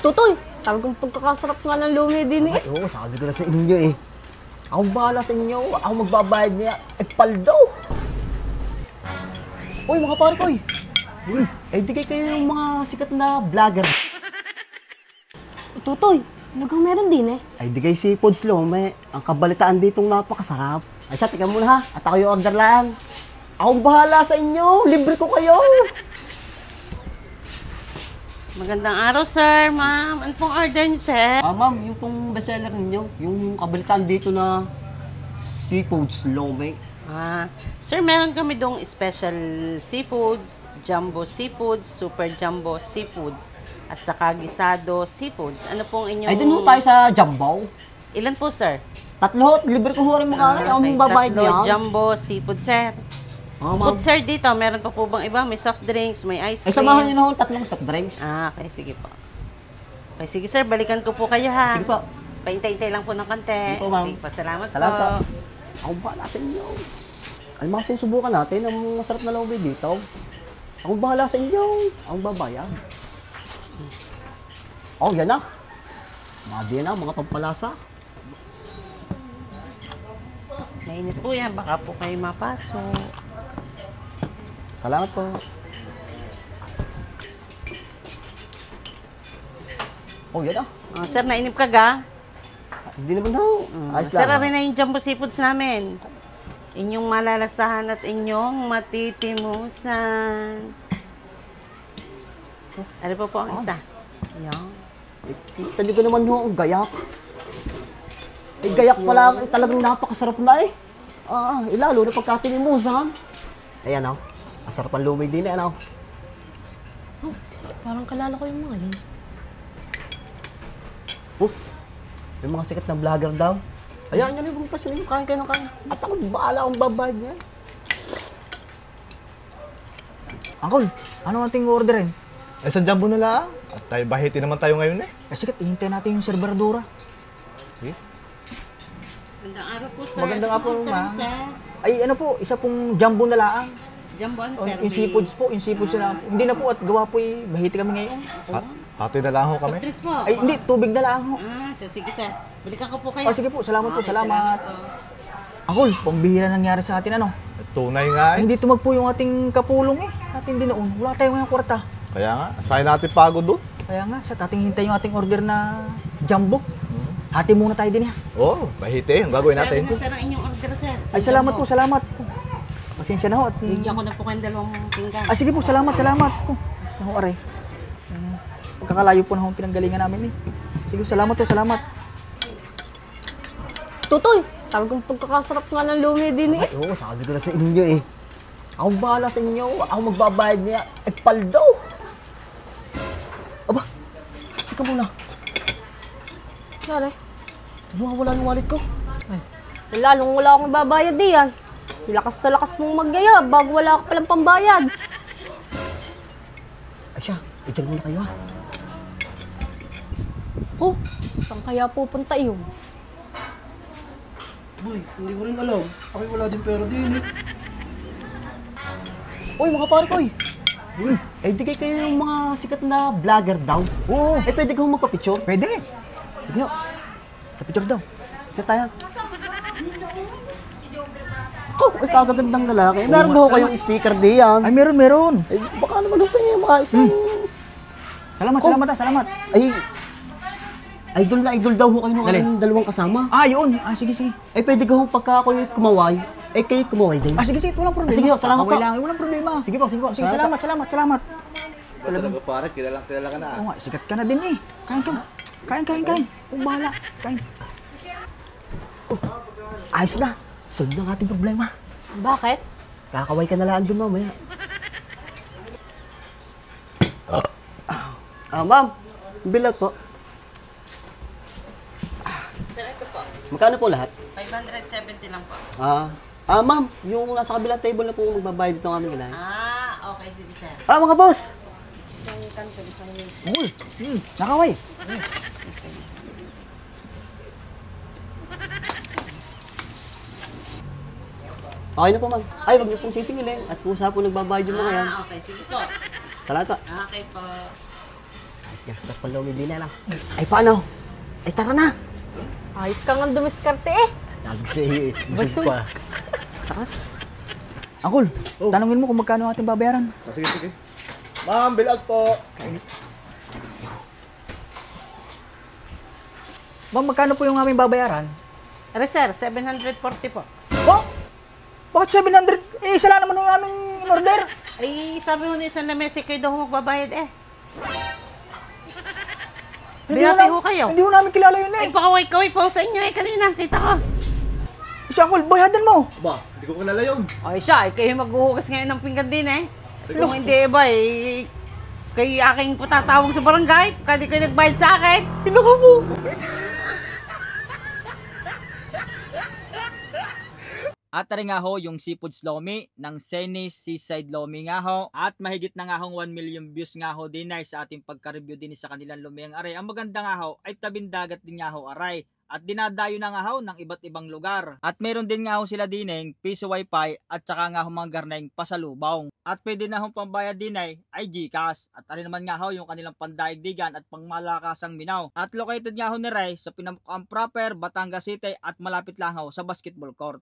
Tutoy, talagang pagkakasarap nga ng lumi din eh. Ay, oo, sabi ko na sa inyo eh. Ako bahala sa inyo. Ako magbabayad niya. Paldo! Uy, mga pare ko eh. Eh, di kayo yung mga sikat na vlogger. Tutoy, nagang meron din eh. Ay, di kayo si Pods Lome. Ang kabalitaan ditong napakasarap. Ay, siya, tika muna ha. At ako yung order lang. Ako bahala sa inyo. Libre ko kayo. Magandang araw, sir, ma'am. Ano pong order niyo, sir? Ma'am, yung pong bestseller ninyo, yung kabalitaan dito na Seafoods Lome. Sir, meron kami dong special seafoods, jumbo seafoods, super jumbo seafoods, at saka gisado seafoods. Ano pong inyong... Ay, dun ho tayo sa Jumbo. Ilan po, sir? Tatlo, libre ko ho rin mga ako mong babayad tatlo niyan. jumbo seafood, sir. Ma'am. Food, sir, dito. Meron pa po bang iba? May soft drinks, may ice Ay, cream. samahan niyo na ho tatlong soft drinks. Okay, sige po. Okay, sige, sir. Balikan ko po kayo, ha? Sige po. Paintay-intay lang po ng konti. Sige po, ma'am. Sige po, salamat Salamat po. po. Ako bahala sa inyo. Ay, mga sinusubukan natin ang masarap na lobby dito. Ako bahala sa inyo. Ang babayan. Oh, yan na. Mga di na, mga pampalasa. Mainit po yan. Baka po kayo mapasok. Salamat po. Oh, yan na. Sir, nainip ka ga? Hindi naman daw. Ayos Sir, lang. rin na yung jumbo seafoods namin. Inyong malalasahan at inyong matitimusan. Ano po ang isa? Yan. Eh, kita niyo ko naman ho, ang gayak. Eh, gayak pala, talagang napakasarap na eh. Lalo na pagkatinimusan. Ayan o. Masarap ang lumay din eh, ano? Oh, parang kalala ko yung mga yun. Yung mga sikat na vlogger daw. Ayan, yan yung kasi yung kain kayo ng kain. At ako, baala akong babayad niya. Uncle, ano ating orderin? Ay, sa Jumbo na lang. At tayo, bahiti naman tayo ngayon eh. Sige, ihintay natin yung serverdura. Magandang araw po, sir. Magandang Ano araw, po, ma'am. sir? Ay, ano po, isa pong jumbo na laang. Jumbo ano, O, sir? yung seafoods po, yung seafoods na lang po. Hindi na po at gawa po bahiti kami ngayon. Ate na lang ho Soft kami. drinks po. Ay, hindi, tubig na lang ho. Sige, sir. Balikan ko po kayo. Sige po, salamat po, Okay, salamat. po. Uncle, pambihira nangyari sa atin ano. Tunay nga Ay, eh. hindi tumagpo yung ating kapulong eh. Ating dinoon. Wala tayong ngayong kwarta. Kaya nga, sa'yo natin pagod doon. Kaya nga, sa ating hintay yung ating order na jumbo. Hati muna tayo din ha. Oo, bahiti. Ang gagawin Sir, natin. ano, sir, ang inyong order, sir? Ay, salamat po, salamat po. Pasensya na ho at... Bigyan ko na po kayong dalawang pinggan. Sige po, salamat po. Mas na ho, aray. Pagkakalayo po na ho ang pinanggalingan namin eh. Sige, salamat po, salamat. Tutoy, talagang pagkakasarap nga ng lumi din eh. Ay, oo, sabi ko na sa inyo eh. Ako bahala sa inyo. Ako magbabayad niya. Paldo! Aba, teka muna. Sari, Wala yung wallet ko. lalong wala akong babayad diyan. Lakas na lakas mong maggaya bago wala ka palang pambayad. Ay siya, dyan muna kayo ha. Oh, saan kaya pupunta yun? Boy, hindi ko rin alam. Ako wala din pera din eh. Uy, mga pare ko eh. Eh, di kayo yung mga sikat na vlogger daw. Oo. Eh, pwede kang magpa-picture? Pwede. Sige ho. Sa picture daw. Sige tayo. Ay, kagagandang lalaki. Meron daw kayong sticker diyan. Ay, meron. Eh, baka naman yung pwede mga isang... Salamat, salamat. Ay, idol na idol daw ho kayo ng Dali. aking dalawang kasama. Yun. Sige. Eh, pwede ko pagka ako yung kumaway, eh kayo kumaway din. Sige, walang problema. Sige, salamat Okay po. lang, walang problema. Sige po. Sige, salamat. Talaga pare, kilala ka na. Oo nga, sikat ka na din eh. Kain. Bahala. Kain. Ayos na. Solve na ang ating problema. Bakit? Kakaway ka na lang doon mamaya. Ma'am, bilag po. Sir, ito po. Magkano po lahat? 570 lang po. Ma'am, yung nasa kabilang table na po magbabayad dito ng aming ilan. Okay, sige, sir. Mga boss! Uy, nakaway. Okay na po, ma'am. Ay, wag niyo pong sisingilin. At kung saan po nagbabayad yung mga yan. Okay, sige po. Salamat po. Okay po. Ayos nga, sarap lumi din na lang. Ay, paano? Ay, tara na. Ayos ka nga dumiskarte eh. Sabi sa'yo eh, busog pa. Uncle, tanungin mo kung magkano ang ating babayaran. Sige, sige. Ma'am, bill out po. Bang, magkano po yung aming babayaran? Sir, 740 po. Ba? Bakit 700? Eh, isa lang naman yung aming in-order. Ay, sabi mo na isang lamesa kayo daw magbabayad eh. Hindi Binati ho ho kayo. Hindi ho namin kilala yun Ay, eh. pakaway-kaway po sa inyo eh kanina. Kita ko. Si Uncle, bayadan mo. Ba, hindi ko kilala yun. Ay siya, eh, kayo maghuhugas ngayon ng pinggan din eh. Kung hindi ba eh, kayo aking patatawag sa barangay. Pagka di kayo nagbayad sa akin. Hindi ko po. At tari nga ho yung Seafoods Lomi ng Senis Seaside Lomi nga ho. At mahigit na nga ho 1 million views nga ho din ay sa ating pagka-review din sa kanilang Lomi ang aray. Ang maganda nga ho ay tabindagat din nga ho aray. At dinadayo na nga ho ng iba't ibang lugar. At meron din nga ho sila dineng piso wifi at saka nga ho mga garneng pasalubong. At pwede na ho pambayad din ay GCash. At ari naman nga ho yung kanilang pandaigdigan at pangmalakasang minaw. At located nga ho ni Ray sa pinamukang proper Batangas City at malapit lang ho sa basketball court.